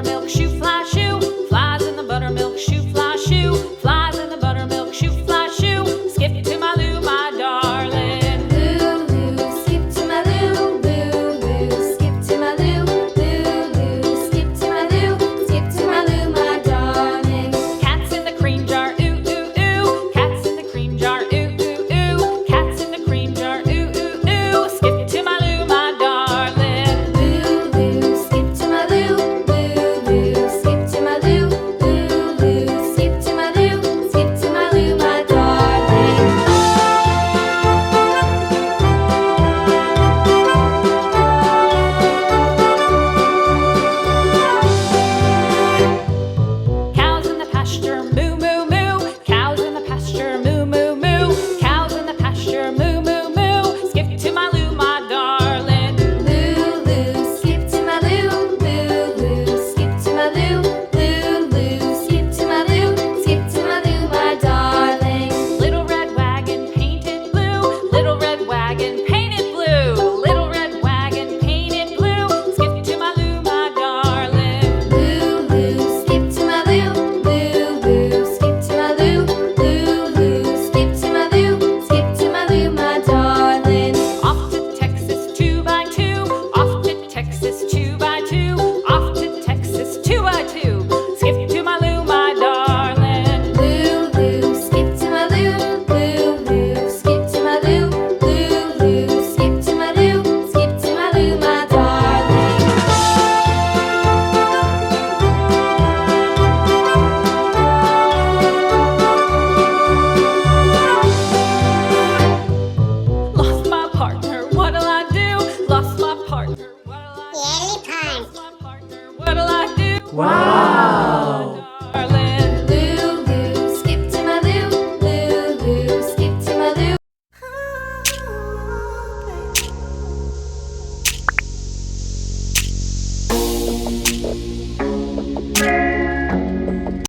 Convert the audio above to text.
buttermilk shoe, fly shoe. Flies in the buttermilk shoe, fly shoe. Flies in the buttermilk shoe, fly shoe. Skip to my Lou, my darling. Lou, Lou, skip to my Lou. Lou, Lou, skip to my Lou. Lou, Lou, skip to my Lou. Skip to my Lou, my darling. Cats in the cream jar, ooh, ooh, ooh. Cats in the cream jar, ooh, ooh, ooh. Cats in the cream jar, ooh, ooh, ooh. Skip to my Lou, my darling. Lou, Lou, skip to my Lou. Lou, Lou, skip to my Lou. Lou, Lou, skip to my Lou. Skip to my Lou, my darling. Cows in the pasture, moo, moo, moo. Cows in the pasture, moo, moo, moo. Cows in the pasture, moo, moo, moo. Skip to my Lou, my darling. Lou, Lou, skip to my Lou. Lou, Lou, skip to my Lou. Lou, Lou, skip to my Lou. Skip to my Lou, my darling. Little red wagon painted blue. Little red wagon painted blue. Little red wagon painted blue. Skip to my Lou, my darling. Lou, Lou, skip to my Lou. Lou, Lou, skip to my Lou. Lou, Lou, skip to my Lou. Skip to my Lou, my darling. Off to Texas 2x2. Off to Texas 2x2. Off to Texas 2x2. Skip to my Lou, my darling. Lou, Lou, skip to my Lou. Lou, Lou, skip to my Lou. Lou, Lou, skip to my Lou. Skip to my Lou, my darling. Lost my partner, what'll I do? Lost my partner, what'll I do? Yelly pond. Lost my partner, what'll I do? Wow!